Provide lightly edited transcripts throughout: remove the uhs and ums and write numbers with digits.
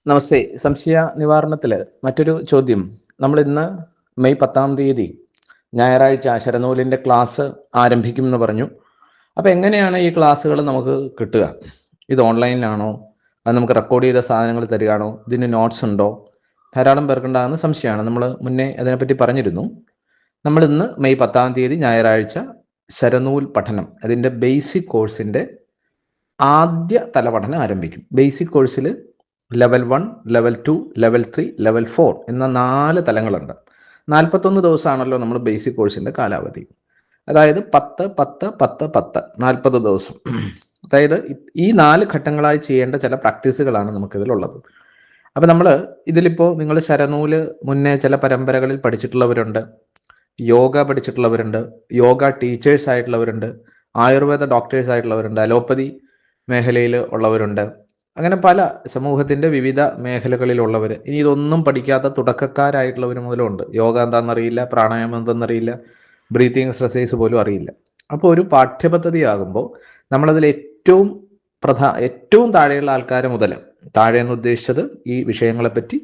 നമസ്തേ. സംശയ നിവാരണത്തിൽ മറ്റൊരു ചോദ്യം. നമ്മൾ ഇന്ന് മെയ് 10 ഞായറാഴ്ച ശരനൂലിൻ്റെ ക്ലാസ് ആരംഭിക്കുമെന്ന് പറഞ്ഞു. അപ്പോൾ എങ്ങനെയാണ് ഈ ക്ലാസ്സുകൾ നമുക്ക് കിട്ടുക? ഇത് ഓൺലൈനിലാണോ? അത് നമുക്ക് റെക്കോർഡ് ചെയ്ത സാധനങ്ങൾ തരികയാണോ? ഇതിന് നോട്ട്സ് ഉണ്ടോ? ധാരാളം പേർക്കുണ്ടാകുന്ന സംശയമാണ്. നമ്മൾ മുന്നേ അതിനെപ്പറ്റി പറഞ്ഞിരുന്നു. നമ്മൾ ഇന്ന് മെയ് 10 ഞായറാഴ്ച ശരനൂൽ പഠനം, അതിൻ്റെ ബേസിക് കോഴ്സിൻ്റെ ആദ്യ തലപഠനം ആരംഭിക്കും. ബേസിക് കോഴ്സിൽ ലെവൽ 1, ലെവൽ 2, ലെവൽ 3, ലെവൽ 4 എന്ന 4 തലങ്ങളുണ്ട്. 41 ദിവസമാണല്ലോ നമ്മൾ ബേസിക് കോഴ്സിൻ്റെ കാലാവധി. അതായത് 10, 10, 10, 10, 40 ദിവസം. അതായത് ഈ 4 ഘട്ടങ്ങളായി ചെയ്യേണ്ട ചില പ്രാക്ടീസുകളാണ് നമുക്കിതിലുള്ളത്. അപ്പം നമ്മൾ ഇതിലിപ്പോൾ നിങ്ങൾ ശരനൂല് മുന്നേ ചില പരമ്പരകളിൽ പഠിച്ചിട്ടുള്ളവരുണ്ട്, യോഗ പഠിച്ചിട്ടുള്ളവരുണ്ട്, യോഗ ടീച്ചേഴ്സ് ആയിട്ടുള്ളവരുണ്ട്, ആയുർവേദ ഡോക്ടേഴ്സ് ആയിട്ടുള്ളവരുണ്ട്, അലോപ്പതി മേഖലയിൽ ഉള്ളവരുണ്ട്. അങ്ങനെ പല സമൂഹത്തിൻ്റെ വിവിധ മേഖലകളിലുള്ളവർ. ഇനി ഇതൊന്നും പഠിക്കാത്ത തുടക്കക്കാരായിട്ടുള്ളവർ മുതലുണ്ട്. യോഗ എന്താണെന്നറിയില്ല, പ്രാണായാമം എന്തെന്നറിയില്ല, ബ്രീത്തിങ് എക്സസൈസ് പോലും അറിയില്ല. അപ്പോൾ ഒരു പാഠ്യപദ്ധതി ആകുമ്പോൾ നമ്മളതിൽ ഏറ്റവും താഴെയുള്ള ആൾക്കാരെ മുതൽ, താഴെ എന്ന് ഉദ്ദേശിച്ചത് ഈ വിഷയങ്ങളെപ്പറ്റി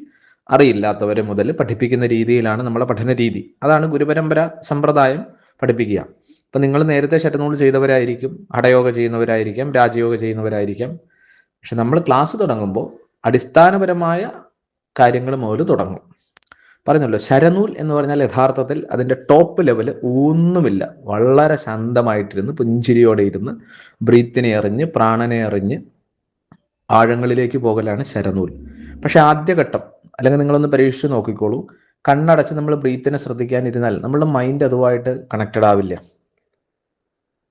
അറിയില്ലാത്തവരെ മുതൽ പഠിപ്പിക്കുന്ന രീതിയിലാണ് നമ്മളെ പഠന രീതി. അതാണ് ഗുരുപരമ്പര സമ്പ്രദായം പഠിപ്പിക്കുക. അപ്പം നിങ്ങൾ നേരത്തെ ശരനൂൽ ചെയ്തവരായിരിക്കും, ഹഠയോഗ ചെയ്യുന്നവരായിരിക്കാം, രാജയോഗ ചെയ്യുന്നവരായിരിക്കാം. പക്ഷെ നമ്മൾ ക്ലാസ് തുടങ്ങുമ്പോൾ അടിസ്ഥാനപരമായ കാര്യങ്ങൾ മുതൽ തുടങ്ങും. പറഞ്ഞല്ലോ, ശരനൂൽ എന്ന് പറഞ്ഞാൽ യഥാർത്ഥത്തിൽ അതിൻ്റെ ടോപ്പ് ലെവൽ ഒന്നുമില്ല. വളരെ ശാന്തമായിട്ടിരുന്ന് പുഞ്ചിരിയോടെ ഇരുന്ന് ബ്രീത്തിനെ അറിഞ്ഞ് പ്രാണനെ അറിഞ്ഞ് ആഴങ്ങളിലേക്ക് പോകലാണ് ശരനൂൽ. പക്ഷെ ആദ്യഘട്ടം, അല്ലെങ്കിൽ നിങ്ങളൊന്ന് പരീക്ഷിച്ച് നോക്കിക്കോളൂ, കണ്ണടച്ച് നമ്മൾ ബ്രീത്തിനെ ശ്രദ്ധിക്കാനിരുന്നാൽ നമ്മളുടെ മൈൻഡ് അതുമായിട്ട് കണക്റ്റഡ് ആവില്ല.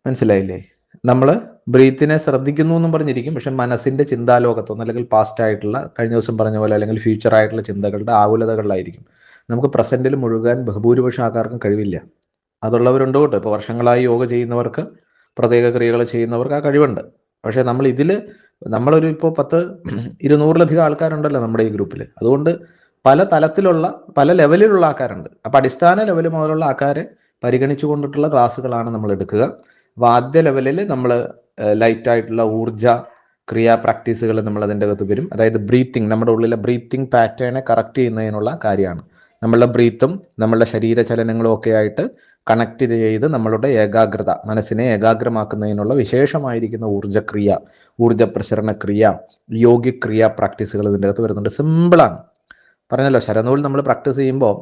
മനസ്സിലായില്ലേ? നമ്മൾ ബ്രീത്തിനെ ശ്രദ്ധിക്കുന്നു എന്നും പറഞ്ഞിരിക്കും, പക്ഷെ മനസ്സിൻ്റെ ചിന്താലോകത്തൊന്നും, അല്ലെങ്കിൽ പാസ്റ്റ് ആയിട്ടുള്ള, കഴിഞ്ഞ ദിവസം പറഞ്ഞ പോലെ, അല്ലെങ്കിൽ ഫ്യൂച്ചർ ആയിട്ടുള്ള ചിന്തകളുടെ ആകുലതകളിലായിരിക്കും. നമുക്ക് പ്രസൻറ്റിൽ മുഴുകാൻ ബഹുഭൂരിപക്ഷം ആൾക്കാർക്കും കഴിവില്ല. അതുള്ളവരുണ്ട് കേട്ടോ. ഇപ്പോൾ വർഷങ്ങളായി യോഗ ചെയ്യുന്നവർക്ക്, പ്രത്യേക ക്രിയകൾ ചെയ്യുന്നവർക്ക് ആ കഴിവുണ്ട്. പക്ഷേ നമ്മളൊരു ഇപ്പോൾ 200-ലധികം ആൾക്കാരുണ്ടല്ലോ നമ്മുടെ ഈ ഗ്രൂപ്പിൽ. അതുകൊണ്ട് പല തലത്തിലുള്ള, പല ലെവലിലുള്ള ആൾക്കാരുണ്ട്. അപ്പോൾ അടിസ്ഥാന ലെവൽ മുതലുള്ള ആൾക്കാരെ പരിഗണിച്ചു കൊണ്ടിട്ടുള്ള ക്ലാസ്സുകളാണ് നമ്മൾ എടുക്കുക. അപ്പോൾ ആദ്യ ലെവലിൽ നമ്മൾ ലൈറ്റായിട്ടുള്ള ഊർജ ക്രിയാ പ്രാക്ടീസുകൾ നമ്മൾ അതിൻ്റെ അകത്ത് വരും. അതായത് ബ്രീത്തിങ്, നമ്മുടെ ഉള്ളിലെ ബ്രീത്തിങ് പാറ്റേണെ കറക്റ്റ് ചെയ്യുന്നതിനുള്ള കാര്യമാണ്. നമ്മളുടെ ബ്രീത്തും നമ്മളുടെ ശരീരചലനങ്ങളും ഒക്കെ ആയിട്ട് കണക്ട് ചെയ്ത് നമ്മളുടെ ഏകാഗ്രത, മനസ്സിനെ ഏകാഗ്രമാക്കുന്നതിനുള്ള വിശേഷമായിരിക്കുന്ന ഊർജ പ്രസരണ ക്രിയ, യോഗിക്രിയ പ്രാക്ടീസുകൾ ഇതിൻ്റെ അകത്ത് വരുന്നുണ്ട്. സിമ്പിളാണ്. പറഞ്ഞല്ലോ, ശരനൂൽ നമ്മൾ പ്രാക്ടീസ് ചെയ്യുമ്പോൾ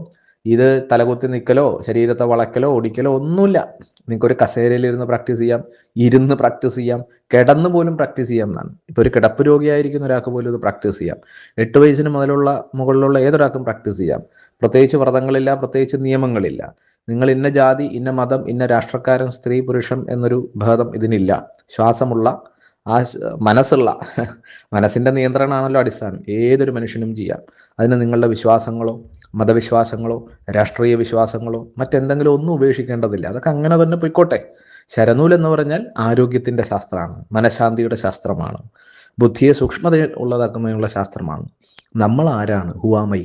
ഇത് തലകുത്തി നിൽക്കലോ ശരീരത്തെ വളയ്ക്കലോ ഓടിക്കലോ ഒന്നുമില്ല. നിങ്ങൾക്കൊരു കസേരയിലിരുന്ന് പ്രാക്ടീസ് ചെയ്യാം, ഇരുന്ന് പ്രാക്ടീസ് ചെയ്യാം, കിടന്ന് പോലും പ്രാക്ടീസ് ചെയ്യാം എന്നാണ്. ഇപ്പോൾ ഒരു കിടപ്പ് രോഗിയായിരിക്കുന്ന ഒരാൾക്ക് പോലും ഇത് പ്രാക്ടീസ് ചെയ്യാം. 8 വയസ്സിന് മുകളിലുള്ള ഏതൊരാൾക്കും പ്രാക്ടീസ് ചെയ്യാം. പ്രത്യേകിച്ച് വ്രതങ്ങളില്ല, പ്രത്യേകിച്ച് നിയമങ്ങളില്ല. നിങ്ങൾ ഇന്ന ജാതി, ഇന്ന മതം, ഇന്ന രാഷ്ട്രക്കാരൻ, സ്ത്രീ പുരുഷൻ എന്നൊരു ഭേദം ഇതിനില്ല. ശ്വാസമുള്ള, മനസ്സിൻ്റെ നിയന്ത്രണമാണല്ലോ അടിസ്ഥാനം. ഏതൊരു മനുഷ്യനും ചെയ്യാം. അതിന് നിങ്ങളുടെ വിശ്വാസങ്ങളോ മതവിശ്വാസങ്ങളോ രാഷ്ട്രീയ വിശ്വാസങ്ങളോ മറ്റെന്തെങ്കിലും ഒന്നും ഉപേക്ഷിക്കേണ്ടതില്ല. അതൊക്കെ അങ്ങനെ തന്നെ പൊയ്ക്കോട്ടെ. ശരനൂൽ എന്ന് പറഞ്ഞാൽ ആരോഗ്യത്തിൻ്റെ ശാസ്ത്രമാണ്, മനഃശാന്തിയുടെ ശാസ്ത്രമാണ്, ബുദ്ധിയെ സൂക്ഷ്മത ഉള്ളതാക്കുന്നതിനുള്ള ശാസ്ത്രമാണ്. നമ്മൾ ആരാണ്, ഹുവാമൈ,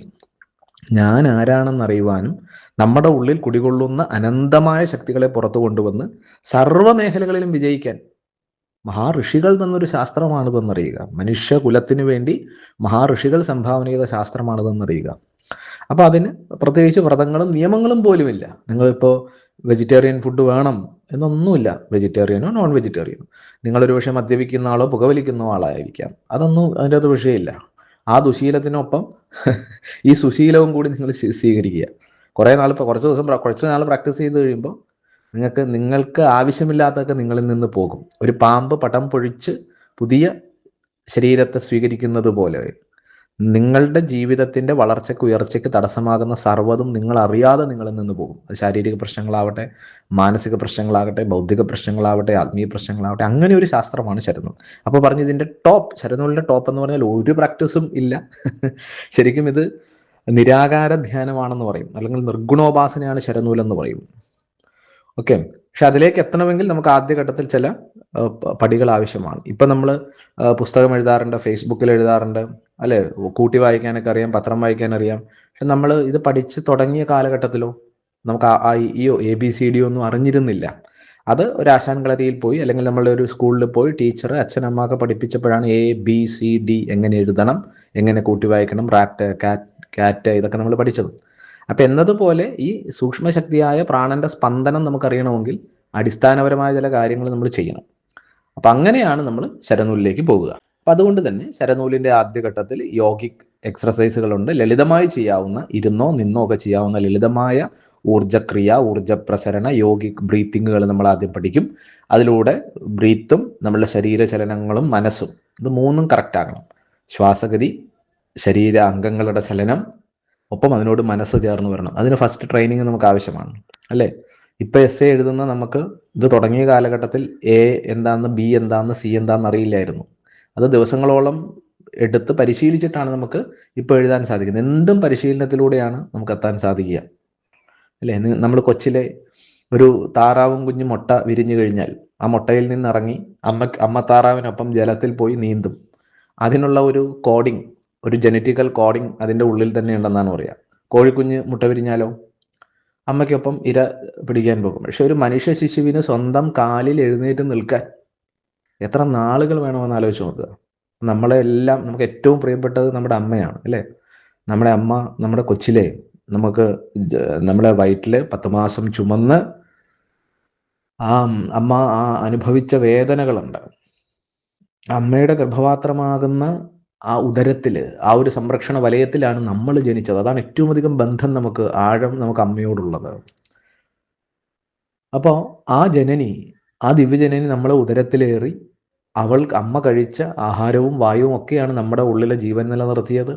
ഞാൻ ആരാണെന്നറിയുവാനും നമ്മുടെ ഉള്ളിൽ കുടികൊള്ളുന്ന അനന്തമായ ശക്തികളെ പുറത്തു കൊണ്ടുവന്ന് സർവ്വമേഖലകളിലും വിജയിക്കാൻ മഹാഋഷികൾ തന്നൊരു ശാസ്ത്രമാണിതെന്നറിയുക. മനുഷ്യകുലത്തിന് വേണ്ടി മഹാഋഷികൾ സംഭാവന ചെയ്ത ശാസ്ത്രമാണിതെന്നറിയുക. അപ്പോൾ അതിന് പ്രത്യേകിച്ച് വ്രതങ്ങളും നിയമങ്ങളും പോലുമില്ല. നിങ്ങളിപ്പോൾ വെജിറ്റേറിയൻ ഫുഡ് വേണം എന്നൊന്നുമില്ല. വെജിറ്റേറിയനോ നോൺ വെജിറ്റേറിയനോ, നിങ്ങളൊരു പക്ഷേ മദ്യപിക്കുന്ന ആളോ പുകവലിക്കുന്ന ആളായിരിക്കാം, അതൊന്നും അതിൻ്റെ അകത്ത് വിഷയമില്ല. ആ ദുശീലത്തിനൊപ്പം ഈ സുശീലവും കൂടി നിങ്ങൾ സ്വീകരിക്കുക. കുറച്ച് നാൾ പ്രാക്ടീസ് ചെയ്ത് കഴിയുമ്പോൾ നിങ്ങൾക്ക് ആവശ്യമില്ലാത്തതൊക്കെ നിങ്ങളിൽ നിന്ന് പോകും. ഒരു പാമ്പ് പടം പൊഴിച്ച് പുതിയ ശരീരത്തെ സ്വീകരിക്കുന്നത് പോലെ നിങ്ങളുടെ ജീവിതത്തിൻ്റെ വളർച്ചയ്ക്ക് ഉയർച്ചയ്ക്ക് തടസ്സമാകുന്ന സർവ്വതും നിങ്ങൾ അറിയാതെ നിങ്ങളിൽ നിന്ന് പോകും. അത് ശാരീരിക പ്രശ്നങ്ങളാവട്ടെ, മാനസിക പ്രശ്നങ്ങളാകട്ടെ, ബൗദ്ധിക പ്രശ്നങ്ങളാവട്ടെ, ആത്മീയ പ്രശ്നങ്ങളാവട്ടെ, അങ്ങനെ ഒരു ശാസ്ത്രമാണ് ശരനൂൽ. അപ്പോൾ പറഞ്ഞു, ഇതിൻ്റെ ശരനൂലിൻ്റെ ടോപ്പ് എന്ന് പറഞ്ഞാൽ ഒരു പ്രാക്ടീസും ഇല്ല. ശരിക്കും ഇത് നിരാകാര ധ്യാനമാണെന്ന് പറയും, അല്ലെങ്കിൽ നിർഗുണോപാസനയാണ് ശരനൂൽ എന്ന് പറയും. ഓക്കെ. പക്ഷെ അതിലേക്ക് എത്തണമെങ്കിൽ നമുക്ക് ആദ്യഘട്ടത്തിൽ ചില പടികൾ ആവശ്യമാണ്. ഇപ്പം നമ്മൾ പുസ്തകം എഴുതാറുണ്ട്, ഫേസ്ബുക്കിൽ എഴുതാറുണ്ട്, അല്ലേ, കൂട്ടി വായിക്കാനൊക്കെ അറിയാം, പത്രം വായിക്കാനറിയാം. പക്ഷെ നമ്മൾ ഇത് പഠിച്ച് തുടങ്ങിയ കാലഘട്ടത്തിലോ നമുക്ക് ഈ ABCD ഒന്നും അറിഞ്ഞിരുന്നില്ല. അത് ഒരു ആശാൻ കളരിയിൽ പോയി അല്ലെങ്കിൽ നമ്മളുടെ ഒരു സ്കൂളിൽ പോയി ടീച്ചർ അച്ഛനമ്മ ഒക്കെ പഠിപ്പിച്ചപ്പോഴാണ് ABCD എങ്ങനെ എഴുതണം, എങ്ങനെ കൂട്ടി വായിക്കണം, റാറ്റ് കാറ്റ് ഇതൊക്കെ നമ്മൾ പഠിച്ചത്. അപ്പം എന്നതുപോലെ ഈ സൂക്ഷ്മശക്തിയായ പ്രാണന്റെ സ്പന്ദനം നമുക്കറിയണമെങ്കിൽ അടിസ്ഥാനപരമായ ചില കാര്യങ്ങൾ നമ്മൾ ചെയ്യണം. അപ്പം അങ്ങനെയാണ് നമ്മൾ ശരനൂലിലേക്ക് പോകുക. അപ്പം അതുകൊണ്ട് തന്നെ ശരനൂലിൻ്റെ ആദ്യഘട്ടത്തിൽ യോഗിക് എക്സർസൈസുകളുണ്ട്, ലളിതമായി ചെയ്യാവുന്ന, ഇരുന്നോ നിന്നോ ഒക്കെ ചെയ്യാവുന്ന ലളിതമായ ഊർജ്ജക്രിയ, ഊർജ്ജപ്രസരണ, യോഗിക് ബ്രീത്തിങ്ങുകൾ നമ്മൾ ആദ്യം പഠിക്കും. അതിലൂടെ ബ്രീത്തും നമ്മളുടെ ശരീരചലനങ്ങളും മനസ്സും ഇത് മൂന്നും കറക്റ്റ് ആകണം. ശ്വാസഗതി, ശരീര അംഗങ്ങളുടെ ചലനം, ഒപ്പം അതിനോട് മനസ്സ് ചേർന്ന് വരണം. അതിന് ഫസ്റ്റ് ട്രെയിനിങ് നമുക്ക് ആവശ്യമാണ്, അല്ലേ? ഇപ്പം essay എഴുതുന്ന നമുക്ക് ഇത് തുടങ്ങിയ കാലഘട്ടത്തിൽ A എന്താന്ന്, B എന്താന്ന്, C എന്താന്ന് അറിയില്ലായിരുന്നു. അത് ദിവസങ്ങളോളം എടുത്ത് പരിശീലിച്ചിട്ടാണ് നമുക്ക് ഇപ്പോൾ എഴുതാൻ സാധിക്കുന്നത്. എന്തും പരിശീലനത്തിലൂടെയാണ് നമുക്ക് എത്താൻ സാധിക്കുക, അല്ലേ? നമ്മൾ കൊച്ചിലെ ഒരു താറാവും കുഞ്ഞ് മുട്ട വിരിഞ്ഞു കഴിഞ്ഞാൽ ആ മുട്ടയിൽ നിന്നിറങ്ങി അമ്മ താറാവിനൊപ്പം ജലത്തിൽ പോയി നീന്തും. അതിനുള്ള ഒരു കോഡിങ്, ഒരു ജനറ്റിക്കൽ കോഡിങ് അതിൻ്റെ ഉള്ളിൽ തന്നെ ഉണ്ടെന്നാണ് പറയുക. കോഴിക്കുഞ്ഞ് മുട്ട വിരിഞ്ഞാലോ അമ്മയ്ക്കൊപ്പം ഇര പിടിക്കാൻ പോകും. പക്ഷെ ഒരു മനുഷ്യ ശിശുവിന് സ്വന്തം കാലിൽ എഴുന്നേറ്റ് നിൽക്കാൻ എത്ര നാളുകൾ വേണമെന്ന് ആലോചിച്ച് നോക്കുക. നമ്മളെല്ലാം, നമുക്ക് ഏറ്റവും പ്രിയപ്പെട്ടത് നമ്മുടെ അമ്മയാണ്, അല്ലേ? നമ്മുടെ അമ്മ നമ്മുടെ കൊച്ചിലെ നമുക്ക് നമ്മുടെ വയറ്റിൽ 10 മാസം ചുമന്ന് അമ്മ അനുഭവിച്ച വേദനകളുണ്ട്. അമ്മയുടെ ഗർഭപാത്രമാകുന്ന ആ ഉദരത്തിൽ, ആ ഒരു സംരക്ഷണ വലയത്തിലാണ് നമ്മൾ ജനിച്ചത്. അതാണ് ഏറ്റവും അധികം ബന്ധം നമുക്ക്, ആഴം നമുക്ക് അമ്മയോടുള്ളത്. അപ്പോൾ ആ ജനനി, ആ ദിവ്യജനനി നമ്മളെ ഉദരത്തിലേറി അമ്മ കഴിച്ച ആഹാരവും വായുവും ഒക്കെയാണ് നമ്മുടെ ഉള്ളിലെ ജീവൻ നിലനിർത്തിയത്.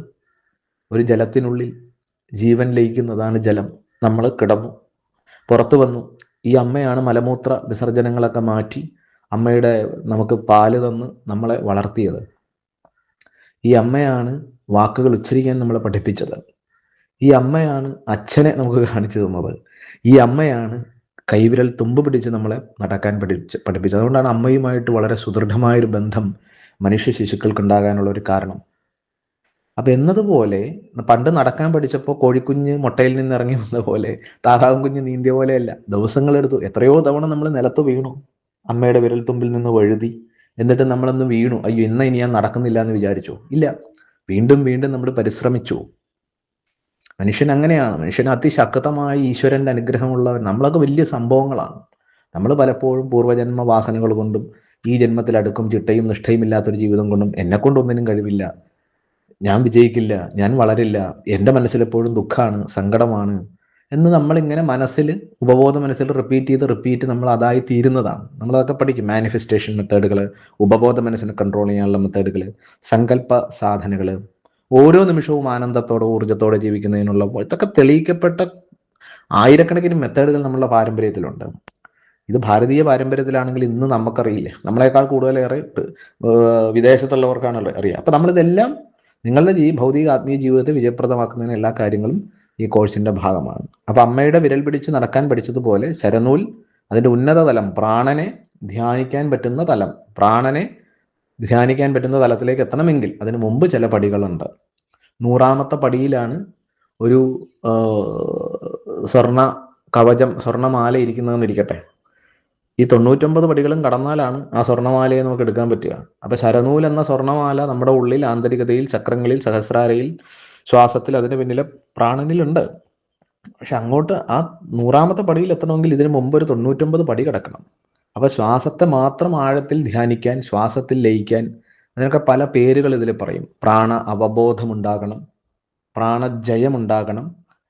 ഒരു ജലത്തിനുള്ളിൽ ജീവൻ ലയിക്കുന്നതാണ് ജലം. നമ്മൾ കിടന്നു, പുറത്തു വന്നു. ഈ അമ്മയാണ് മലമൂത്ര വിസർജനങ്ങളൊക്കെ മാറ്റി അമ്മയുടെ നമുക്ക് പാല് തന്ന് നമ്മളെ വളർത്തിയത്. ഈ അമ്മയാണ് വാക്കുകൾ ഉച്ചരിക്കാൻ നമ്മളെ പഠിപ്പിച്ചത്. ഈ അമ്മയാണ് അച്ഛനെ നമുക്ക് കാണിച്ചു തന്നത്. ഈ അമ്മയാണ് കൈവിരൽ തുമ്പ് പിടിച്ച് നമ്മളെ നടക്കാൻ പഠിപ്പിച്ചത്. അതുകൊണ്ടാണ് അമ്മയുമായിട്ട് വളരെ സുദൃഢമായൊരു ബന്ധം മനുഷ്യ ശിശുക്കൾക്കുണ്ടാകാനുള്ള ഒരു കാരണം. അപ്പം എന്നതുപോലെ പണ്ട് നടക്കാൻ പഠിച്ചപ്പോൾ കോഴിക്കുഞ്ഞ് മുട്ടയിൽ നിന്ന് ഇറങ്ങി വന്ന പോലെ, താറാവും കുഞ്ഞ് നീന്തിയ പോലെയല്ല. ദിവസങ്ങളെടുത്തു. എത്രയോ തവണ നമ്മൾ നിലത്ത് വീണു, അമ്മയുടെ വിരൽ തുമ്പിൽ നിന്ന് വഴുതി. എന്നിട്ട് നമ്മളൊന്ന് വീണു, അയ്യോ ഇനി ഞാൻ നടക്കുന്നില്ല എന്ന് വിചാരിച്ചു. ഇല്ല, വീണ്ടും വീണ്ടും നമ്മൾ പരിശ്രമിച്ചു. മനുഷ്യൻ അങ്ങനെയാണ്. മനുഷ്യന് അതിശക്തമായ ഈശ്വരൻ്റെ അനുഗ്രഹമുള്ളവൻ. നമ്മളൊക്കെ വലിയ സംഭവങ്ങളാണ്. നമ്മൾ പലപ്പോഴും പൂർവ്വജന്മ വാസനകൾ കൊണ്ടും ഈ ജന്മത്തിൽ അടുക്കും ചിട്ടയും നിഷ്ഠയും ഇല്ലാത്തൊരു ജീവിതം കൊണ്ടും എന്നെക്കൊണ്ടൊന്നിനും കഴിവില്ല, ഞാൻ വിജയിക്കില്ല, ഞാൻ വളരില്ല, എൻ്റെ മനസ്സിലെപ്പോഴും ദുഃഖമാണ്, സങ്കടമാണ് എന്ന് നമ്മളിങ്ങനെ ഉപബോധ മനസ്സിൽ റിപ്പീറ്റ് നമ്മൾ അതായി തീരുന്നതാണ്. നമ്മളതൊക്കെ പഠിക്കും. മാനിഫെസ്റ്റേഷൻ മെത്തേഡുകൾ, ഉപബോധ മനസ്സിനെ കൺട്രോൾ ചെയ്യാനുള്ള മെത്തേഡുകൾ, സങ്കല്പ സാധനകൾ, ഓരോ നിമിഷവും ആനന്ദത്തോടെ ഊർജ്ജത്തോടെ ജീവിക്കുന്നതിനുള്ള ഇതൊക്കെ തെളിയിക്കപ്പെട്ട ആയിരക്കണക്കിന് മെത്തേഡുകൾ നമ്മളുടെ പാരമ്പര്യത്തിലുണ്ട്. ഇത് ഭാരതീയ പാരമ്പര്യത്തിലാണെങ്കിൽ ഇന്ന് നമുക്കറിയില്ലേ, നമ്മളെക്കാൾ കൂടുതലേറെ വിദേശത്തുള്ളവർക്കാണല്ലോ അറിയാം. അപ്പം നമ്മളിതെല്ലാം നിങ്ങളുടെ ഭൗതിക ആത്മീയ ജീവിതത്തെ വിജയപ്രദമാക്കുന്നതിന് എല്ലാ കാര്യങ്ങളും ഈ കോഴ്സിൻ്റെ ഭാഗമാണ്. അപ്പം അമ്മയുടെ വിരൽ പിടിച്ച് നടക്കാൻ പഠിച്ചതുപോലെ ശരനൂൽ അതിൻ്റെ ഉന്നത തലം, പ്രാണനെ ധ്യാനിക്കാൻ പറ്റുന്ന തലം, പ്രാണനെ ധ്യാനിക്കാൻ പറ്റുന്ന തലത്തിലേക്ക് എത്തണമെങ്കിൽ അതിന് മുമ്പ് ചില പടികളുണ്ട്. 100ാമത്തെ പടിയിലാണ് ഒരു സ്വർണ്ണ കവചം, സ്വർണ്ണമാല ഇരിക്കുന്നതെന്നിരിക്കട്ടെ. ഈ 99 പടികളും കടന്നാലാണ് ആ സ്വർണ്ണമാലയെ നമുക്ക് എടുക്കാൻ പറ്റുക. അപ്പം ശരനൂൽ എന്ന സ്വർണ്ണമാല നമ്മുടെ ഉള്ളിൽ, ആന്തരികതയിൽ, ചക്രങ്ങളിൽ, സഹസ്രാരയിൽ, ശ്വാസത്തിൽ, അതിന് പിന്നിലെ പ്രാണനിലുണ്ട്. പക്ഷെ അങ്ങോട്ട് ആ 100ാമത്തെ പടിയിൽ എത്തണമെങ്കിൽ ഇതിന് മുമ്പ് ഒരു 99 പടി കിടക്കണം. അപ്പോൾ ശ്വാസത്തെ മാത്രം ആഴത്തിൽ ധ്യാനിക്കാൻ, ശ്വാസത്തിൽ ലയിക്കാൻ, അതിനൊക്കെ പല പേരുകൾ ഇതിൽ പറയും. പ്രാണ അവബോധമുണ്ടാകണം, പ്രാണജയമുണ്ടാകണം,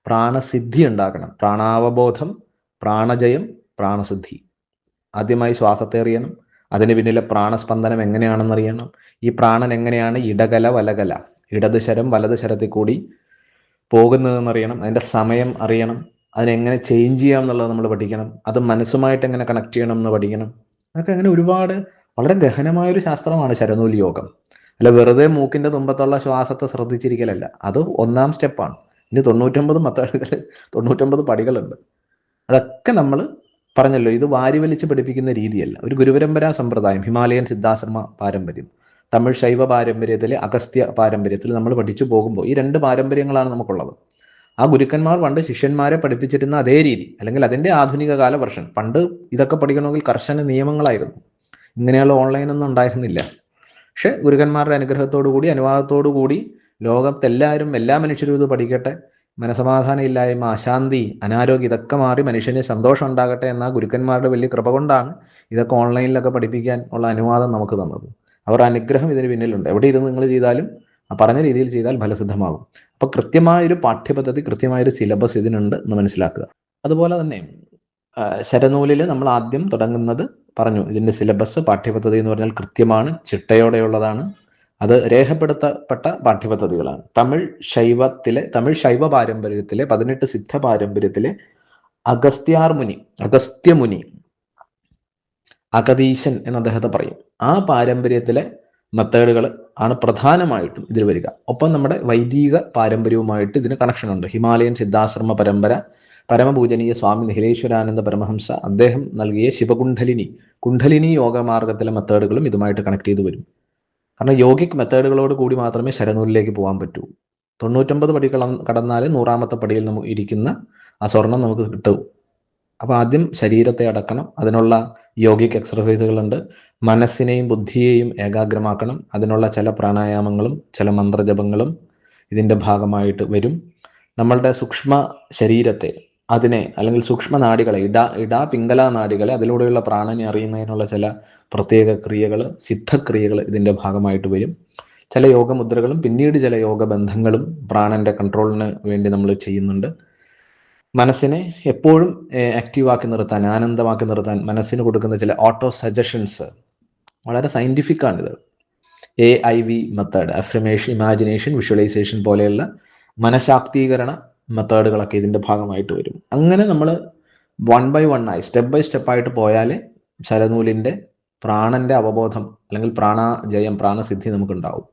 പ്രാണസിദ്ധി ഉണ്ടാകണം. പ്രാണാവബോധം, പ്രാണജയം, പ്രാണസിദ്ധി. ആദ്യമായി ശ്വാസത്തെ അറിയണം, അതിന് പിന്നിലെ പ്രാണസ്പന്ദനം എങ്ങനെയാണെന്നറിയണം. ഈ പ്രാണൻ എങ്ങനെയാണ് ഇടകല വലകല, ഇടത് ശരം വലത് ശരത്തിൽ കൂടി പോകുന്നതെന്നറിയണം. അതിൻ്റെ സമയം അറിയണം. അതിനെങ്ങനെ ചേഞ്ച് ചെയ്യാം എന്നുള്ളത് നമ്മൾ പഠിക്കണം. അത് മനസ്സുമായിട്ട് എങ്ങനെ കണക്ട് ചെയ്യണം എന്ന് പഠിക്കണം. അതൊക്കെ അങ്ങനെ ഒരുപാട് വളരെ ഗഹനമായൊരു ശാസ്ത്രമാണ് ശരനൂൽ യോഗം. അല്ല വെറുതെ മൂക്കിൻ്റെ തുമ്പത്തുള്ള ശ്വാസത്തെ ശ്രദ്ധിച്ചിരിക്കലല്ല. അത് 1ാം സ്റ്റെപ്പാണ്. ഇനി 99 മെത്തേഡുകൾ, 99 പടികളുണ്ട്. അതൊക്കെ നമ്മൾ പറഞ്ഞല്ലോ. ഇത് വാരി വലിച്ച് പഠിപ്പിക്കുന്ന രീതിയല്ല. ഒരു ഗുരുപരമ്പരാ സമ്പ്രദായം, ഹിമാലയൻ സിദ്ധാശ്രമ പാരമ്പര്യം, തമിഴ് ശൈവ പാരമ്പര്യത്തിലെ അഗസ്ത്യ പാരമ്പര്യത്തിൽ നമ്മൾ പഠിച്ചു പോകുമ്പോൾ ഈ 2 പാരമ്പര്യങ്ങളാണ് നമുക്കുള്ളത്. ആ ഗുരുക്കന്മാർ പണ്ട് ശിഷ്യന്മാരെ പഠിപ്പിച്ചിരുന്ന അതേ രീതി, അല്ലെങ്കിൽ അതിൻ്റെ ആധുനിക കാല വെർഷൻ. പണ്ട് ഇതൊക്കെ പഠിക്കണമെങ്കിൽ കർശന നിയമങ്ങളായിരുന്നു, ഇങ്ങനെയുള്ള ഓൺലൈനൊന്നും ഉണ്ടായിരുന്നില്ല. പക്ഷെ ഗുരുക്കന്മാരുടെ അനുഗ്രഹത്തോടു കൂടി, അനുവാദത്തോടു കൂടി ലോകത്തെല്ലാവരും, എല്ലാ മനുഷ്യരും ഇത് പഠിക്കട്ടെ, മനസമാധാനം ഇല്ലായ്മ, അശാന്തി, അനാരോഗ്യം ഇതൊക്കെ മാറി മനുഷ്യന് സന്തോഷം ഉണ്ടാകട്ടെ എന്ന ഗുരുക്കന്മാരുടെ വലിയ കൃപ കൊണ്ടാണ് ഇതൊക്കെ ഓൺലൈനിലൊക്കെ പഠിപ്പിക്കാൻ ഉള്ള അനുവാദം നമുക്ക് തന്നത്. അവർ അനുഗ്രഹം ഇതിന് പിന്നിലുണ്ട്. എവിടെ ഇരുന്ന് നിങ്ങൾ ചെയ്താലും ആ പറഞ്ഞ രീതിയിൽ ചെയ്താൽ ഫലസിദ്ധമാകും. അപ്പോൾ കൃത്യമായൊരു പാഠ്യപദ്ധതി, കൃത്യമായൊരു സിലബസ് ഇതിനുണ്ട് എന്ന് മനസ്സിലാക്കുക. അതുപോലെ തന്നെ ശരനൂലിൽ നമ്മൾ ആദ്യം തുടങ്ങുന്നത് പറഞ്ഞു, ഇതിൻ്റെ സിലബസ്, പാഠ്യപദ്ധതി എന്ന് പറഞ്ഞാൽ കൃത്യമാണ്, ചിട്ടയോടെയുള്ളതാണ്. അത് രേഖപ്പെടുത്തപ്പെട്ട പാഠ്യപദ്ധതികളാണ്. തമിഴ് ശൈവ പാരമ്പര്യത്തിലെ 18 സിദ്ധ പാരമ്പര്യത്തിലെ അഗസ്ത്യമുനി, അഗതീശൻ എന്ന് അദ്ദേഹത്തെ പറയും, ആ പാരമ്പര്യത്തിലെ മെത്തേഡുകൾ ആണ് പ്രധാനമായിട്ടും ഇതിൽ വരിക. ഒപ്പം നമ്മുടെ വൈദിക പാരമ്പര്യവുമായിട്ട് ഇതിന് കണക്ഷനുണ്ട്. ഹിമാലയൻ സിദ്ധാശ്രമ പരമ്പര, പരമപൂജനീയ സ്വാമി നിഹിലേശ്വരാനന്ദ പരമഹംസ അദ്ദേഹം നൽകിയ കുണ്ഡലിനി യോഗമാർഗത്തിലെ മെത്തേഡുകളും ഇതുമായിട്ട് കണക്ട് ചെയ്ത് വരും. കാരണം യോഗിക് മെത്തേഡുകളോട് കൂടി മാത്രമേ ശരനൂലിലേക്ക് പോകാൻ പറ്റൂ. 99 പടി കടന്നാൽ 100ാമത്തെ പടിയിൽ നമുക്ക് ഇരിക്കുന്ന ആ സ്വർണം നമുക്ക് കിട്ടും. അപ്പോൾ ആദ്യം ശരീരത്തെ അടക്കണം. അതിനുള്ള യോഗിക് എക്സർസൈസുകളുണ്ട്. മനസ്സിനെയും ബുദ്ധിയെയും ഏകാഗ്രമാക്കണം. അതിനുള്ള ചില പ്രാണായാമങ്ങളും ചില മന്ത്രജപങ്ങളും ഇതിൻ്റെ ഭാഗമായിട്ട് വരും. നമ്മളുടെ സൂക്ഷ്മ ശരീരത്തെ, അതിനെ, അല്ലെങ്കിൽ സൂക്ഷ്മ നാഡികളെ, പിംഗല നാഡികളെ, അതിലൂടെയുള്ള പ്രാണനെ അറിയുന്നതിനുള്ള ചില പ്രത്യേക ക്രിയകൾ, സിദ്ധക്രിയകൾ ഇതിൻ്റെ ഭാഗമായിട്ട് വരും. ചില യോഗമുദ്രകളും പിന്നീട് ചില യോഗബന്ധങ്ങളും പ്രാണന്റെ കൺട്രോളിന് വേണ്ടി നമ്മൾ ചെയ്യുന്നുണ്ട്. മനസ്സിനെ എപ്പോഴും ആക്റ്റീവാക്കി നിർത്താൻ, ആനന്ദമാക്കി നിർത്താൻ മനസ്സിന് കൊടുക്കുന്ന ചില ഓട്ടോ സജഷൻസ്, വളരെ സയൻറ്റിഫിക് ആണിത്. AIV method, affirmation, imagination, visualisation പോലെയുള്ള മനഃശാക്തീകരണ മെത്തേഡുകളൊക്കെ ഇതിൻ്റെ ഭാഗമായിട്ട് വരും. അങ്ങനെ നമ്മൾ 1 by 1 ആയി, സ്റ്റെപ്പ് ബൈ സ്റ്റെപ്പായിട്ട് പോയാലേ ശരനൂലിൻ്റെ പ്രാണന്റെ അവബോധം, അല്ലെങ്കിൽ പ്രാണജയം, പ്രാണസിദ്ധി നമുക്കുണ്ടാവും.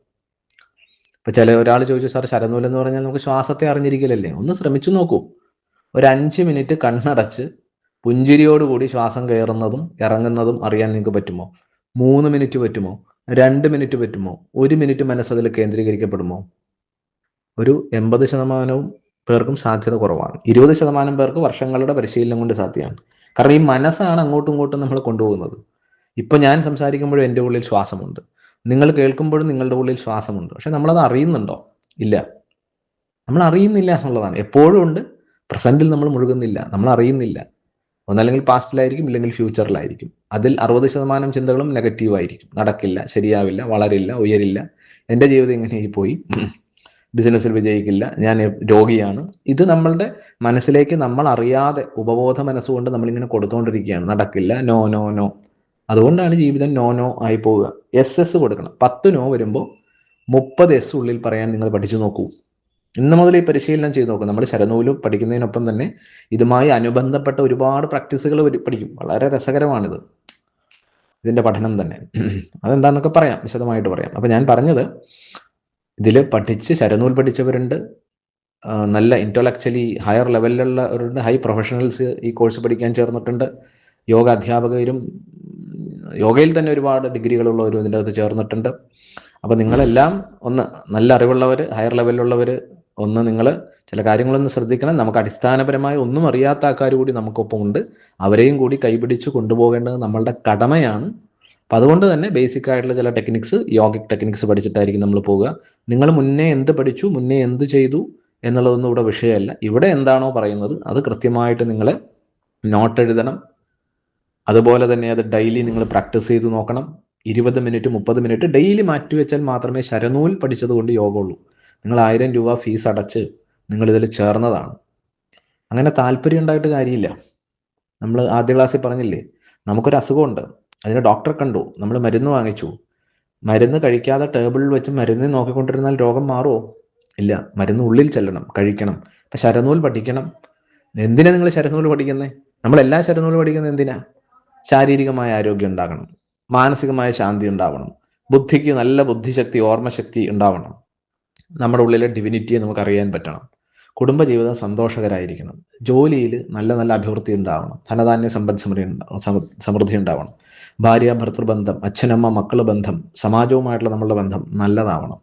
ഇപ്പം ഒരാൾ ചോദിച്ചു, സാർ ശരനൂൽ എന്ന് പറഞ്ഞാൽ നമുക്ക് ശ്വാസത്തെ അറിഞ്ഞിരിക്കലല്ലേ? ഒന്ന് ശ്രമിച്ചു നോക്കൂ. ഒരു 5 മിനിറ്റ് കണ്ണടച്ച് പുഞ്ചിരിയോടുകൂടി ശ്വാസം കയറുന്നതും ഇറങ്ങുന്നതും അറിയാൻ നിങ്ങൾക്ക് പറ്റുമോ? 3 മിനിറ്റ് പറ്റുമോ? 2 മിനിറ്റ് പറ്റുമോ? 1 മിനിറ്റ് മനസ്സതിൽ കേന്ദ്രീകരിക്കപ്പെടുമോ? ഒരു 80% പേർക്കും സാധ്യത കുറവാണ്. 20% പേർക്ക് വർഷങ്ങളുടെ പരിശീലനം കൊണ്ട് സാധ്യമാണ്. കാരണം ഈ മനസ്സാണ് അങ്ങോട്ടും ഇങ്ങോട്ടും നമ്മൾ കൊണ്ടുപോകുന്നത്. ഇപ്പം ഞാൻ സംസാരിക്കുമ്പോഴും എൻ്റെ ഉള്ളിൽ ശ്വാസമുണ്ട്, നിങ്ങൾ കേൾക്കുമ്പോഴും നിങ്ങളുടെ ഉള്ളിൽ ശ്വാസമുണ്ട്. പക്ഷെ നമ്മളത് അറിയുന്നുണ്ടോ? ഇല്ല, നമ്മൾ അറിയുന്നില്ല എന്നുള്ളതാണ്. എപ്പോഴും ഉണ്ട്, പ്രസന്റിൽ നമ്മൾ മുഴുകുന്നില്ല, നമ്മൾ അറിയുന്നില്ല. ഒന്നല്ലെങ്കിൽ പാസ്റ്റിലായിരിക്കും, ഇല്ലെങ്കിൽ ഫ്യൂച്ചറിലായിരിക്കും. അതിൽ 60% ചിന്തകളും നെഗറ്റീവായിരിക്കും. നടക്കില്ല, ശരിയാവില്ല, വളരില്ല, ഉയരില്ല, എൻ്റെ ജീവിതം ഇങ്ങനെ പോയി, ബിസിനസ്സിൽ വിജയിക്കില്ല, ഞാൻ രോഗിയാണ്. ഇത് നമ്മളുടെ മനസ്സിലേക്ക് നമ്മൾ അറിയാതെ ഉപബോധ മനസ്സുകൊണ്ട് നമ്മളിങ്ങനെ കൊടുത്തുകൊണ്ടിരിക്കുകയാണ്. നടക്കില്ല, നോ നോ നോ. അതുകൊണ്ടാണ് ജീവിതം നോ നോ ആയി പോവുക. SS കൊടുക്കണം. 10 നോ വരുമ്പോൾ 30 S ഉള്ളിൽ പറയാൻ നിങ്ങൾ പഠിച്ചു നോക്കൂ. ഇന്ന് മുതൽ ഈ പരിശീലനം ചെയ്ത് നോക്കും. നമ്മൾ ശരനൂല് പഠിക്കുന്നതിനൊപ്പം തന്നെ ഇതുമായി അനുബന്ധപ്പെട്ട ഒരുപാട് പ്രാക്ടീസുകൾ പഠിക്കും. വളരെ രസകരമാണിത്, ഇതിൻ്റെ പഠനം തന്നെ. അതെന്താണെന്നൊക്കെ പറയാം, വിശദമായിട്ട് പറയാം. അപ്പം ഞാൻ പറഞ്ഞത്, ഇതിൽ പഠിച്ച് ശരനൂൽ പഠിച്ചവരുണ്ട്, നല്ല ഇൻ്റലക്ച്വലി ഹയർ ലെവലിലുള്ളവരുണ്ട്, ഹൈ പ്രൊഫഷണൽസ് ഈ കോഴ്സ് പഠിക്കാൻ ചേർന്നിട്ടുണ്ട്. യോഗ അധ്യാപകരും യോഗയിൽ തന്നെ ഒരുപാട് ഡിഗ്രികളുള്ളവരും ഇതിൻ്റെ അകത്ത് ചേർന്നിട്ടുണ്ട്. അപ്പോൾ നിങ്ങളെല്ലാം ഒന്ന് നല്ല അറിവുള്ളവർ, ഹയർ ലെവലിലുള്ളവർ, ഒന്ന് നിങ്ങൾ ചില കാര്യങ്ങളൊന്ന് ശ്രദ്ധിക്കണം. നമുക്ക് അടിസ്ഥാനപരമായി ഒന്നും അറിയാത്ത ആൾക്കാർ കൂടി നമുക്കൊപ്പം ഉണ്ട്. അവരെയും കൂടി കൈപിടിച്ച് കൊണ്ടുപോകേണ്ടത് നമ്മളുടെ കടമയാണ്. അപ്പം അതുകൊണ്ട് തന്നെ ബേസിക് ആയിട്ടുള്ള ചില ടെക്നിക്സ്, യോഗിക് ടെക്നിക്സ് പഠിച്ചിട്ടായിരിക്കും നമ്മൾ പോവുക. നിങ്ങൾ മുന്നേ എന്ത് പഠിച്ചു, മുന്നേ എന്ത് ചെയ്തു എന്നുള്ളതൊന്നും ഇവിടെ വിഷയമല്ല. ഇവിടെ എന്താണോ പറയുന്നത് അത് കൃത്യമായിട്ട് നിങ്ങൾ നോട്ട് എഴുതണം. അതുപോലെ തന്നെ അത് ഡെയിലി നിങ്ങൾ പ്രാക്ടീസ് ചെയ്ത് നോക്കണം. 20 മിനിറ്റ് 30 മിനിറ്റ് ഡെയിലി മാറ്റിവെച്ചാൽ മാത്രമേ ശരനൂൽ പഠിച്ചതുകൊണ്ട് യോഗമുള്ളൂ. നിങ്ങൾ 1000 രൂപ ഫീസ് അടച്ച് നിങ്ങളിതിൽ ചേർന്നതാണ്. അങ്ങനെ താല്പര്യം ഉണ്ടായിട്ട് കാര്യമില്ല. നമ്മൾ ആദ്യ ക്ലാസ്സിൽ പറഞ്ഞില്ലേ, നമുക്കൊരു അസുഖമുണ്ട്, അതിന് ഡോക്ടറെ കണ്ടു, നമ്മൾ മരുന്ന് വാങ്ങിച്ചു, മരുന്ന് കഴിക്കാതെ ടേബിളിൽ വെച്ച് മരുന്ന് നോക്കിക്കൊണ്ടിരുന്നാൽ രോഗം മാറുമോ? ഇല്ല. മരുന്ന് ഉള്ളിൽ ചെല്ലണം, കഴിക്കണം. അപ്പം ശരനൂൽ പഠിക്കണം. എന്തിനാ നിങ്ങൾ ശരനൂൽ പഠിക്കുന്നത്? നമ്മളെല്ലാ ശരനൂൽ പഠിക്കുന്നത് എന്തിനാ? ശാരീരികമായ ആരോഗ്യം ഉണ്ടാകണം, മാനസികമായ ശാന്തി ഉണ്ടാവണം, ബുദ്ധിക്ക് നല്ല ബുദ്ധിശക്തി, ഓർമ്മശക്തി ഉണ്ടാവണം, നമ്മുടെ ഉള്ളിലെ ഡിവിനിറ്റിയെ നമുക്ക് അറിയാൻ പറ്റണം, കുടുംബജീവിതം സന്തോഷകരമായിരിക്കണം, ജോലിയിൽ നല്ല നല്ല അഭിവൃദ്ധി ഉണ്ടാവണം, ധനധാന്യ സമൃദ്ധി ഉണ്ടാവണം, ഭാര്യ ഭർത്തൃബന്ധം, അച്ഛനമ്മ മക്കള് ബന്ധം, സമാജവുമായിട്ടുള്ള നമ്മളുടെ ബന്ധം നല്ലതാവണം.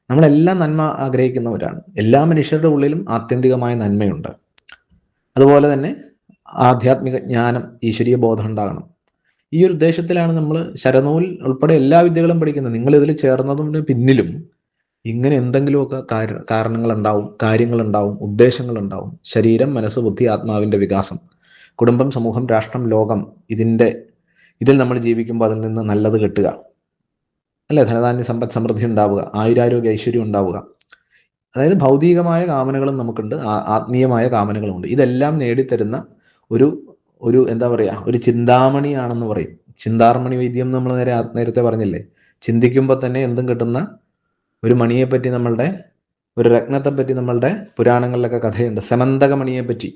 നമ്മളെല്ലാം നന്മ ആഗ്രഹിക്കുന്നവരാണ്. എല്ലാ മനുഷ്യരുടെ ഉള്ളിലും ആത്യന്തികമായ നന്മയുണ്ട്. അതുപോലെ തന്നെ ആധ്യാത്മിക ജ്ഞാനം, ഈശ്വരീയ ബോധം ഉണ്ടാകണം. ഈ ഒരു ഉദ്ദേശത്തിലാണ് നമ്മൾ ശരനൂൽ ഉൾപ്പെടെ എല്ലാ വിദ്യകളും പഠിക്കുന്നത്. നിങ്ങൾ ഇതിൽ ചേർന്നതിന് പിന്നിലും ഇങ്ങനെ എന്തെങ്കിലുമൊക്കെ കാരണങ്ങളുണ്ടാവും, കാര്യങ്ങളുണ്ടാവും, ഉദ്ദേശങ്ങളുണ്ടാവും. ശരീരം, മനസ്സ്, ബുദ്ധി, ആത്മാവിൻ്റെ വികാസം, കുടുംബം, സമൂഹം, രാഷ്ട്രം, ലോകം, ഇതിൽ നമ്മൾ ജീവിക്കുമ്പോൾ അതിൽ നിന്ന് നല്ലത് കിട്ടുക, അല്ലേ? ധനധാന്യ സമ്പദ് സമൃദ്ധി ഉണ്ടാവുക, ആയുരാരോഗ്യ ഐശ്വര്യം ഉണ്ടാവുക. അതായത് ഭൗതികമായ കാമനകളും നമുക്കുണ്ട്, ആത്മീയമായ കാമനകളുമുണ്ട്. ഇതെല്ലാം നേടിത്തരുന്ന ഒരു എന്താ പറയുക, ഒരു ചിന്താമണിയാണെന്ന് പറയും. ചിന്താർമണി വൈദ്യം നമ്മൾ നേരത്തെ പറഞ്ഞില്ലേ. ചിന്തിക്കുമ്പോൾ തന്നെ എന്തും കിട്ടുന്ന ഒരു മണിയെപ്പറ്റി, ഒരു രത്നത്തെപ്പറ്റി നമ്മളുടെ പുരാണങ്ങളിലൊക്കെ കഥയുണ്ട്. സമന്തകമണിയെപ്പറ്റി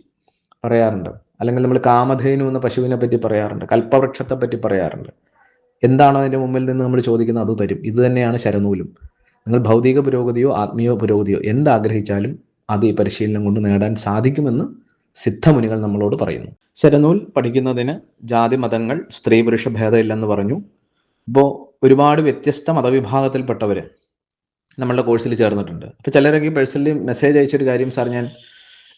പറയാറുണ്ട്. അല്ലെങ്കിൽ നമ്മൾ കാമധേനു എന്ന പശുവിനെ പറ്റി പറയാറുണ്ട്, കൽപ്പവൃക്ഷത്തെ പറ്റി പറയാറുണ്ട്. എന്താണോ അതിൻ്റെ മുമ്പിൽ നിന്ന് നമ്മൾ ചോദിക്കുന്നത് അത് തരും. ഇത് തന്നെയാണ് ശരനൂലും. നിങ്ങൾ ഭൗതിക പുരോഗതിയോ ആത്മീയ പുരോഗതിയോ എന്താഗ്രഹിച്ചാലും അത് ഈ പരിശീലനം കൊണ്ട് നേടാൻ സാധിക്കുമെന്ന് സിദ്ധമുനികൾ നമ്മളോട് പറയുന്നു. ശരനൂൽ പഠിക്കുന്നതിന് ജാതി മതങ്ങൾ സ്ത്രീ പുരുഷ ഭേദമില്ലെന്ന് പറഞ്ഞു. ഇപ്പോൾ ഒരുപാട് വ്യത്യസ്ത മതവിഭാഗത്തിൽപ്പെട്ടവർ നമ്മളുടെ കോഴ്സിൽ ചേർന്നിട്ടുണ്ട്. അപ്പോൾ ചിലരൊക്കെ പേഴ്സണലി മെസ്സേജ് അയച്ചൊരു കാര്യം, സാർ ഞാൻ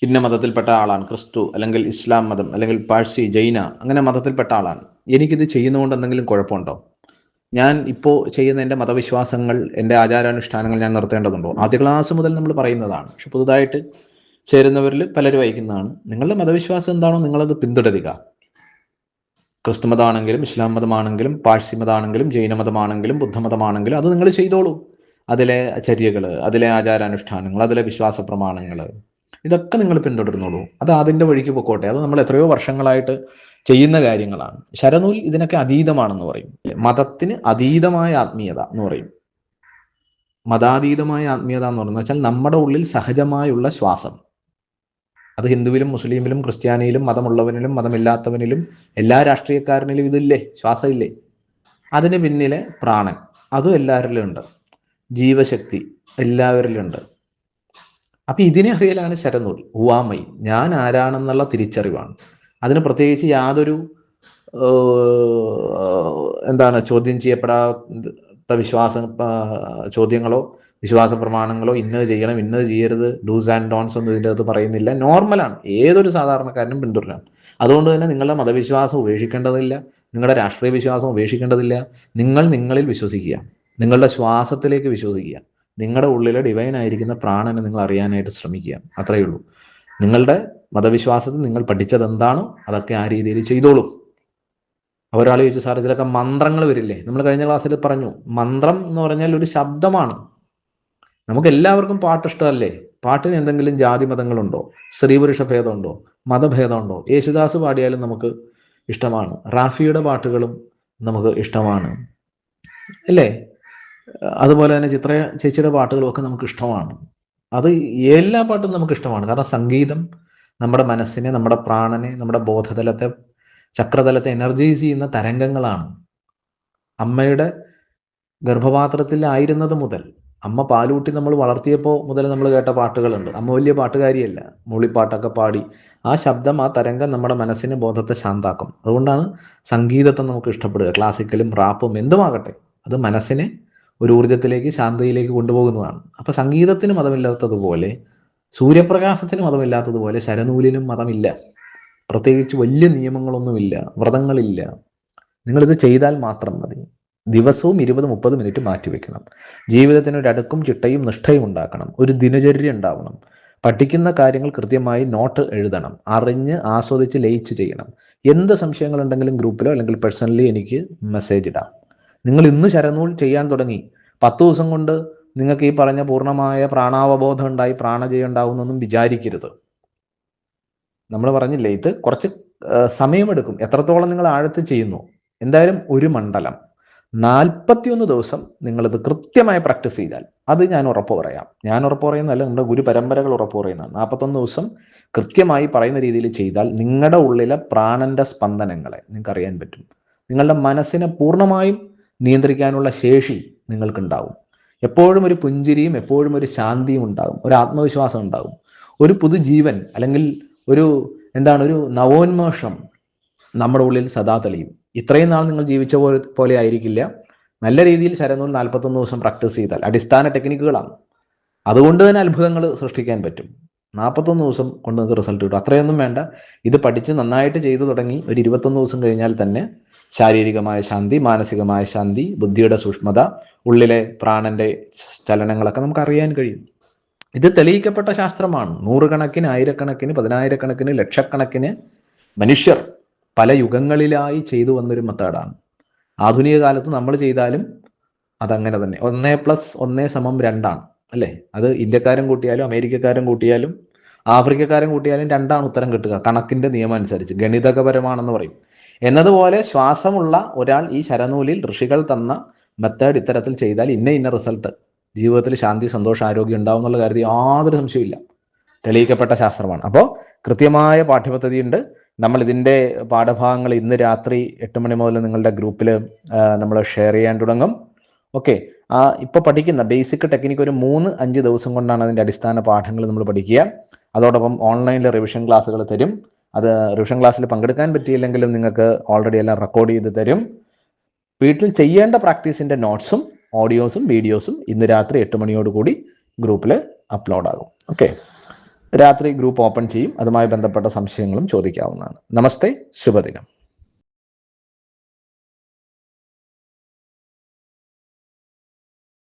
ഇന്ന മതത്തിൽപ്പെട്ട ആളാണ്, ക്രിസ്തു അല്ലെങ്കിൽ ഇസ്ലാം മതം അല്ലെങ്കിൽ പാഴ്സി, ജൈന, അങ്ങനെ മതത്തിൽപ്പെട്ട ആളാണ്, എനിക്കിത് ചെയ്യുന്നതുകൊണ്ട് എന്തെങ്കിലും കുഴപ്പമുണ്ടോ? ഞാൻ ഇപ്പോൾ ചെയ്യുന്ന എൻ്റെ മതവിശ്വാസങ്ങൾ, എൻ്റെ ആചാരാനുഷ്ഠാനങ്ങൾ ഞാൻ നിർത്തേണ്ടതുണ്ടോ? ആദ്യ ക്ലാസ് മുതൽ നമ്മൾ പറയുന്നതാണ്. പക്ഷെ പുതുതായിട്ട് ചേരുന്നവരിൽ പലരും അയക്കുന്നതാണ്. നിങ്ങളുടെ മതവിശ്വാസം എന്താണോ നിങ്ങളത് പിന്തുടരുക. ക്രിസ്തു മതമാണെങ്കിലും ഇസ്ലാം മതമാണെങ്കിലും പാഴ്സി മതമാണെങ്കിലും ജൈനമതമാണെങ്കിലും ബുദ്ധമതമാണെങ്കിലും അത് നിങ്ങൾ ചെയ്തോളൂ. അതിലെ ചര്യകൾ, അതിലെ ആചാരാനുഷ്ഠാനങ്ങൾ, അതിലെ വിശ്വാസ പ്രമാണങ്ങൾ, ഇതൊക്കെ നിങ്ങൾ പിന്തുടർന്നോളൂ. അത് അതിൻ്റെ വഴിക്ക് പൊക്കോട്ടെ. അത് നമ്മൾ എത്രയോ വർഷങ്ങളായിട്ട് ചെയ്യുന്ന കാര്യങ്ങളാണ്. ശരനൂൽ ഇതിനൊക്കെ അതീതമാണെന്ന് പറയും. മതത്തിന് അതീതമായ ആത്മീയത എന്ന് പറയും. മതാതീതമായ ആത്മീയത എന്ന് പറയുന്നത് വെച്ചാൽ നമ്മുടെ ഉള്ളിൽ സഹജമായുള്ള ശ്വാസം. അത് ഹിന്ദുവിലും മുസ്ലിമിലും ക്രിസ്ത്യാനിയിലും മതമുള്ളവനിലും മതമില്ലാത്തവനിലും എല്ലാ രാഷ്ട്രീയക്കാരനിലും ഇതില്ലേ, ശ്വാസം ഇല്ലേ? അതിന് പിന്നിലെ പ്രാണൻ, അതും എല്ലാവരിലും ഉണ്ട്. ജീവശക്തി എല്ലാവരിലും ഉണ്ട്. അപ്പം ഇതിനെ അറിയലാണ് ശരനൂൽ. ഉവാമൈ, ഞാൻ ആരാണെന്നുള്ള തിരിച്ചറിവാണ്. അതിന് പ്രത്യേകിച്ച് യാതൊരു ചോദ്യം ചെയ്യപ്പെടാത്ത ചോദ്യങ്ങളോ വിശ്വാസ പ്രമാണങ്ങളോ, ഇന്നത് ചെയ്യണം ഇന്നത് ചെയ്യരുത്, ഡൂസ് ആൻഡ് ഡോൺസ് ഒന്നും ഇതിൻ്റെ അകത്ത് പറയുന്നില്ല. നോർമലാണ്, ഏതൊരു സാധാരണക്കാരനും പിന്തുടരാം. അതുകൊണ്ട് തന്നെ നിങ്ങളുടെ മതവിശ്വാസം ഉപേക്ഷിക്കേണ്ടതില്ല, നിങ്ങളുടെ രാഷ്ട്രീയ വിശ്വാസം ഉപേക്ഷിക്കേണ്ടതില്ല. നിങ്ങൾ നിങ്ങളിൽ വിശ്വസിക്കുക, നിങ്ങളുടെ ശ്വാസത്തിലേക്ക് വിശ്വസിക്കുക, നിങ്ങളുടെ ഉള്ളിലെ ഡിവൈൻ ആയിരിക്കുന്ന പ്രാണനെ നിങ്ങൾ അറിയാനായിട്ട് ശ്രമിക്കുക. അത്രയേ ഉള്ളൂ. നിങ്ങളുടെ മതവിശ്വാസത്തിൽ നിങ്ങൾ പഠിച്ചത് എന്താണോ അതൊക്കെ ആ രീതിയിൽ ചെയ്തോളൂ. ഒരാൾ ചോദിച്ചു, സാർ ഇതിലൊക്കെ മന്ത്രങ്ങൾ വരില്ലേ? നമ്മൾ കഴിഞ്ഞ ക്ലാസ്സിൽ പറഞ്ഞു, മന്ത്രം എന്ന് പറഞ്ഞാൽ ഒരു ശബ്ദമാണ്. നമുക്ക് എല്ലാവർക്കും പാട്ട് ഇഷ്ടമല്ലേ? പാട്ടിന് എന്തെങ്കിലും ജാതി മതങ്ങളുണ്ടോ? സ്ത്രീ പുരുഷ ഭേദമുണ്ടോ? മതഭേദമുണ്ടോ? യേശുദാസ് പാടിയാലും നമുക്ക് ഇഷ്ടമാണ്, റാഫിയുടെ പാട്ടുകളും നമുക്ക് ഇഷ്ടമാണ്, അല്ലേ? അതുപോലെ തന്നെ ചിത്ര ചേച്ചിയുടെ പാട്ടുകളും ഒക്കെ നമുക്ക് ഇഷ്ടമാണ്. അത് എല്ലാ പാട്ടും നമുക്ക് ഇഷ്ടമാണ്. കാരണം സംഗീതം നമ്മുടെ മനസ്സിനെ, നമ്മുടെ പ്രാണനെ, നമ്മുടെ ബോധതലത്തെ, ചക്രതലത്തെ എനർജൈസ് ചെയ്യുന്ന തരംഗങ്ങളാണ്. അമ്മയുടെ ഗർഭപാത്രത്തിലായിരുന്നത് മുതൽ, അമ്മ പാലൂട്ടി നമ്മൾ വളർത്തിയപ്പോൾ മുതൽ നമ്മൾ കേട്ട പാട്ടുകളുണ്ട്. അമ്മ വലിയ പാട്ടുകാരിയല്ല, മൂളിപ്പാട്ടൊക്കെ പാടി ആ ശബ്ദം, ആ തരംഗം നമ്മുടെ മനസ്സിനെ, ബോധത്തെ ശാന്താക്കും. അതുകൊണ്ടാണ് സംഗീതത്തെ നമുക്ക് ഇഷ്ടപ്പെടുക. ക്ലാസിക്കലും റാപ്പും എന്തുമാകട്ടെ, അത് മനസ്സിനെ ഒരു ഊർജത്തിലേക്ക്, ശാന്തതയിലേക്ക് കൊണ്ടുപോകുന്നതാണ്. അപ്പോൾ സംഗീതത്തിന് മതമില്ലാത്തതുപോലെ, സൂര്യപ്രകാശത്തിന് മതമില്ലാത്തതുപോലെ ശരനൂലിനും മതമില്ല. പ്രത്യേകിച്ച് വലിയ നിയമങ്ങളൊന്നുമില്ല, വ്രതങ്ങളില്ല. നിങ്ങളിത് ചെയ്താൽ മാത്രം മതി. ദിവസവും 20-30 മിനിറ്റ് മാറ്റിവെക്കണം. ജീവിതത്തിന് ഒരു അടുക്കും ചിട്ടയും നിഷ്ഠയും ഉണ്ടാക്കണം. ഒരു ദിനചര്യ ഉണ്ടാവണം. പഠിക്കുന്ന കാര്യങ്ങൾ കൃത്യമായി നോട്ട് എഴുതണം. അറിഞ്ഞ് ആസ്വദിച്ച് ലയിച്ച് ചെയ്യണം. എന്ത് സംശയങ്ങളുണ്ടെങ്കിലും ഗ്രൂപ്പിലോ അല്ലെങ്കിൽ പേഴ്സണലി എനിക്ക് മെസ്സേജ് ഇടാം. നിങ്ങൾ ഇന്ന് ശരനൂൽ ചെയ്യാൻ തുടങ്ങി 10 ദിവസം കൊണ്ട് നിങ്ങൾക്ക് ഈ പറഞ്ഞ പൂർണ്ണമായ പ്രാണാവബോധം ഉണ്ടായി പ്രാണജയം ഉണ്ടാവുന്നൊന്നും വിചാരിക്കരുത്. നമ്മൾ പറഞ്ഞില്ലേ, ഇത് കുറച്ച് സമയമെടുക്കും. എത്രത്തോളം നിങ്ങൾ ആഴത്തിൽ ചെയ്യുന്നു. എന്തായാലും ഒരു മണ്ഡലം 41 ദിവസം നിങ്ങളിത് കൃത്യമായി പ്രാക്ടീസ് ചെയ്താൽ, അത് ഞാൻ ഉറപ്പ് പറയാം. ഞാൻ ഉറപ്പ് പറയുന്നതല്ല, നമ്മുടെ ഗുരു പരമ്പരകൾ ഉറപ്പ് പറയുന്നതാണ്. 41 ദിവസം കൃത്യമായി പറയുന്ന രീതിയിൽ ചെയ്താൽ നിങ്ങളുടെ ഉള്ളിലെ പ്രാണന്റെ സ്പന്ദനങ്ങളെ നിങ്ങൾക്ക് അറിയാൻ പറ്റും. നിങ്ങളുടെ മനസ്സിനെ പൂർണ്ണമായും നിയന്ത്രിക്കാനുള്ള ശേഷി നിങ്ങൾക്കുണ്ടാവും. എപ്പോഴും ഒരു പുഞ്ചിരിയും എപ്പോഴും ഒരു ശാന്തിയും ഉണ്ടാകും, ഒരു ആത്മവിശ്വാസം ഉണ്ടാകും, ഒരു പുതുജീവൻ അല്ലെങ്കിൽ ഒരു നവോന്മേഷം നമ്മുടെ ഉള്ളിൽ സദാ തെളിയും. ഇത്രയും നാൾ നിങ്ങൾ ജീവിച്ച പോലെ ആയിരിക്കില്ല. നല്ല രീതിയിൽ ശരനൂൽ 41 ദിവസം പ്രാക്ടീസ് ചെയ്താൽ, അടിസ്ഥാന ടെക്നിക്കുകളാണ്, അതുകൊണ്ട് തന്നെ അത്ഭുതങ്ങൾ സൃഷ്ടിക്കാൻ പറ്റും. 41 ദിവസം കൊണ്ട് നിങ്ങൾക്ക് റിസൾട്ട് കിട്ടും. അത്രയൊന്നും വേണ്ട. ഇത് പഠിച്ച് നന്നായിട്ട് ചെയ്തു തുടങ്ങി ഒരു 21 ദിവസം കഴിഞ്ഞാൽ തന്നെ ശാരീരികമായ ശാന്തി, മാനസികമായ ശാന്തി, ബുദ്ധിയുടെ സൂക്ഷ്മത, ഉള്ളിലെ പ്രാണന്റെ ചലനങ്ങളൊക്കെ നമുക്ക് അറിയാൻ കഴിയും. ഇത് തെളിയിക്കപ്പെട്ട ശാസ്ത്രമാണ്. നൂറുകണക്കിന്, ആയിരക്കണക്കിന്, പതിനായിരക്കണക്കിന്, ലക്ഷക്കണക്കിന് മനുഷ്യർ പല യുഗങ്ങളിലായി ചെയ്തു വന്നൊരു മെത്തേഡാണ്. ആധുനിക കാലത്ത് നമ്മൾ ചെയ്താലും അതങ്ങനെ തന്നെ. 1+1=2 അല്ലേ? അത് ഇന്ത്യക്കാരൻ കൂട്ടിയാലും അമേരിക്കക്കാരൻ കൂട്ടിയാലും ആഫ്രിക്കക്കാരൻ കൂട്ടിയാലും 2 ഉത്തരം കിട്ടുക, കണക്കിന്റെ നിയമം അനുസരിച്ച്. ഗണിതകപരമാണെന്ന് പറയും. എന്നതുപോലെ ശ്വാസമുള്ള ഒരാൾ ഈ ശരനൂലിൽ ഋഷികൾ തന്ന മെത്തേഡ് ഇത്തരത്തിൽ ചെയ്താൽ ഇന്ന റിസൾട്ട്, ജീവിതത്തിൽ ശാന്തി, സന്തോഷം, ആരോഗ്യം ഉണ്ടാവും എന്നുള്ള കാര്യത്തിൽ യാതൊരു സംശയമില്ല. തെളിയിക്കപ്പെട്ട ശാസ്ത്രമാണ്. അപ്പോൾ കൃത്യമായ പാഠ്യപദ്ധതിയുണ്ട്. നമ്മൾ ഇതിൻ്റെ പാഠഭാഗങ്ങൾ ഇന്ന് രാത്രി 8 മണി മുതൽ നിങ്ങളുടെ ഗ്രൂപ്പിൽ നമ്മൾ ഷെയർ ചെയ്യാൻ തുടങ്ങും. ഓക്കെ, ഇപ്പോൾ പഠിക്കുന്ന ബേസിക് ടെക്നിക്ക് ഒരു 3-5 ദിവസം കൊണ്ടാണ് അതിൻ്റെ അടിസ്ഥാന പാഠങ്ങൾ നമ്മൾ പഠിക്കുക. അതോടൊപ്പം ഓൺലൈനിൽ റിവിഷൻ ക്ലാസ്സുകൾ തരും. അത് റിവിഷൻ ക്ലാസ്സിൽ പങ്കെടുക്കാൻ പറ്റിയില്ലെങ്കിലും നിങ്ങൾക്ക് ഓൾറെഡി എല്ലാം റെക്കോർഡ് ചെയ്ത് തരും. വീട്ടിൽ ചെയ്യേണ്ട പ്രാക്ടീസിൻ്റെ നോട്ട്സും ഓഡിയോസും വീഡിയോസും ഇന്ന് രാത്രി 8 മണിയോടുകൂടി ഗ്രൂപ്പിൽ അപ്ലോഡ് ആകും. ഓക്കെ, രാത്രി ഗ്രൂപ്പ് ഓപ്പൺ ചെയ്യും. അതുമായി ബന്ധപ്പെട്ട സംശയങ്ങളും ചോദിക്കാവുന്നതാണ്. നമസ്തേ, ശുഭദിനം.